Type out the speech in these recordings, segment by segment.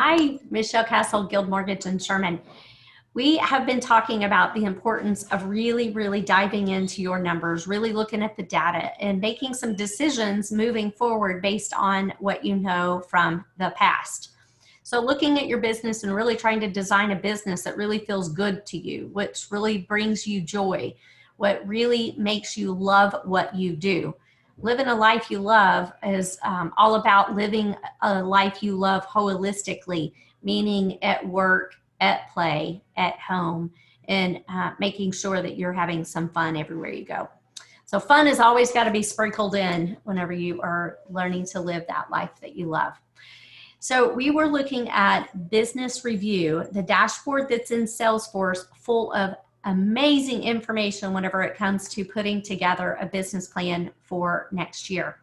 Hi, Michelle Castle, Guild Mortgage and Sherman. We have been talking about the importance of really diving into your numbers, really looking at the data and making some decisions moving forward based on what you know from the past. So looking at your business and really trying to design a business that really feels good to you, which really brings you joy, what really makes you love what you do. Living a life you love is all about living a life you love holistically, meaning at work, at play, at home, and making sure that you're having some fun everywhere you go. So fun has always got to be sprinkled in whenever you are learning to live that life that you love. So we were looking at business review, the dashboard that's in Salesforce, full of amazing information whenever it comes to putting together a business plan for next year.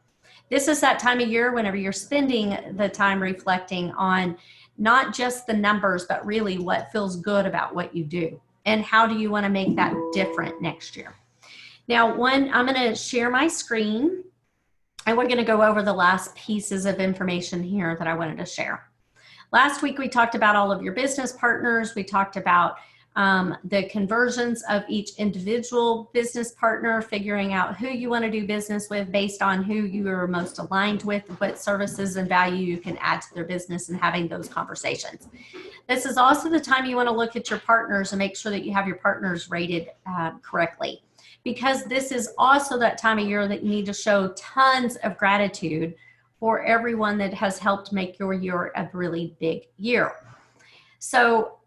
This is that time of year whenever you're spending the time reflecting on not just the numbers, but really what feels good about what you do and how do you want to make that different next year. Now, I'm going to share my screen and we're going to go over the last pieces of information here that I wanted to share. Last week, we talked about all of your business partners. We talked about the conversions of each individual business partner, figuring out who you want to do business with based on who you are most aligned with, what services and value you can add to their business, and having those conversations. This is also the time you want to look at your partners and make sure that you have your partners rated correctly, because this is also that time of year that you need to show tons of gratitude for everyone that has helped make your year a really big year. So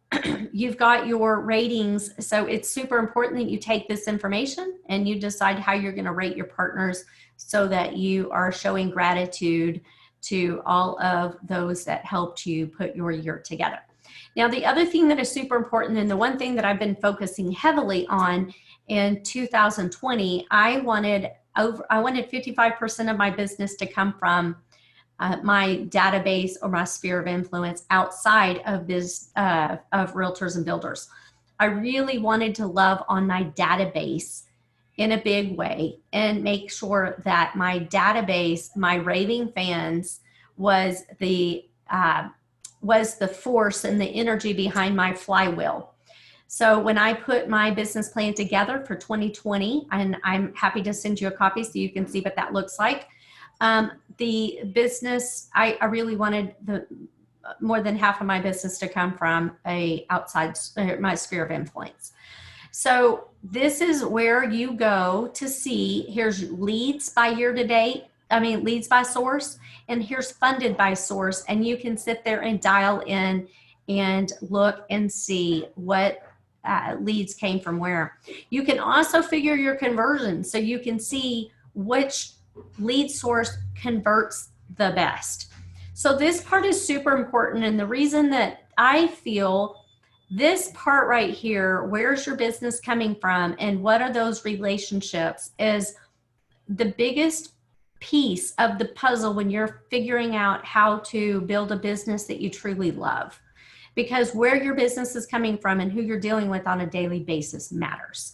you've got your ratings. So it's super important that you take this information and you decide how you're going to rate your partners so that you are showing gratitude to all of those that helped you put your year together. Now, the other thing that is super important, and the one thing that I've been focusing heavily on in 2020, I wanted 55% of my business to come from my database or my sphere of influence outside of of realtors and builders. I really wanted to love on my database in a big way and make sure that my database, my raving fans, was the force and the energy behind my flywheel. So when I put my business plan together for 2020, and I'm happy to send you a copy so you can see what that looks like. The business, I really wanted more than half of my business to come from outside my sphere of influence. So this is where you go to see, here's leads by leads by source, and here's funded by source. And you can sit there and dial in and look and see what leads came from where. You can also figure your conversion so you can see which lead source converts the best. So this part is super important. And the reason that I feel this part right here, where's your business coming from and what are those relationships, is the biggest piece of the puzzle when you're figuring out how to build a business that you truly love. Because where your business is coming from and who you're dealing with on a daily basis matters.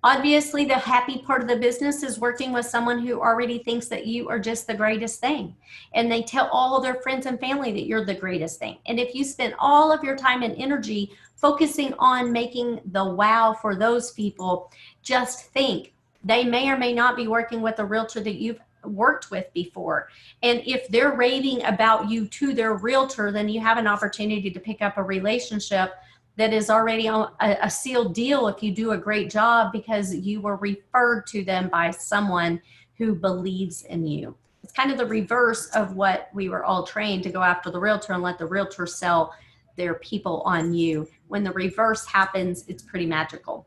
Obviously, the happy part of the business is working with someone who already thinks that you are just the greatest thing. And they tell all of their friends and family that you're the greatest thing. And if you spend all of your time and energy focusing on making the wow for those people, just think they may or may not be working with a realtor that you've worked with before. And if they're raving about you to their realtor, then you have an opportunity to pick up a relationship that is already a sealed deal if you do a great job because you were referred to them by someone who believes in you. It's kind of the reverse of what we were all trained to go after the realtor and let the realtor sell their people on you. When the reverse happens, it's pretty magical.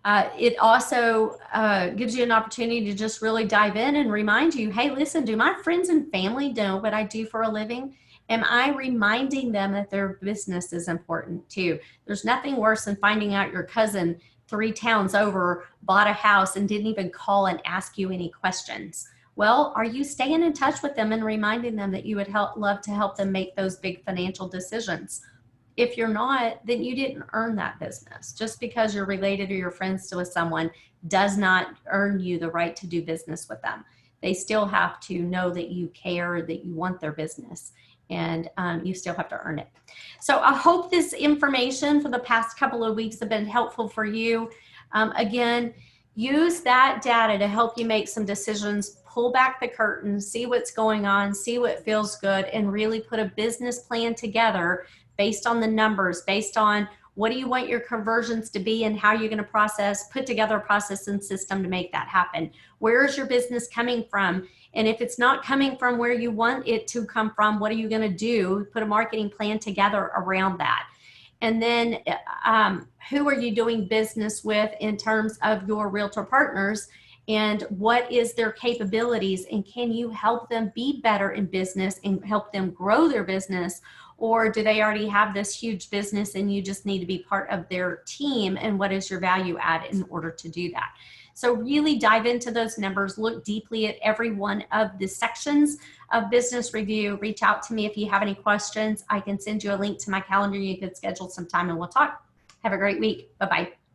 It also gives you an opportunity to just really dive in and remind you, hey, listen, do my friends and family know what I do for a living? Am I reminding them that their business is important too? There's nothing worse than finding out your cousin 3 towns over bought a house and didn't even call and ask you any questions. Well, are you staying in touch with them and reminding them that you would love to help them make those big financial decisions? If you're not, then you didn't earn that business. Just because you're related or you're friends with someone does not earn you the right to do business with them. They still have to know that you care, that you want their business. and you still have to earn it. So I hope this information for the past couple of weeks have been helpful for you. Again, use that data to help you make some decisions, pull back the curtain, see what's going on, see what feels good, and really put a business plan together based on the numbers, based on what do you want your conversions to be and how you're going to put together a process and system to make that happen. Where is your business coming from? And if it's not coming from where you want it to come from, what are you going to do? Put a marketing plan together around that. And then who are you doing business with in terms of your realtor partners, and what is their capabilities, and can you help them be better in business and help them grow their business? Or do they already have this huge business and you just need to be part of their team, and what is your value add in order to do that? So really dive into those numbers, look deeply at every one of the sections of Business Review. Reach out to me if you have any questions. I can send you a link to my calendar. You can schedule some time and we'll talk. Have a great week. Bye-bye.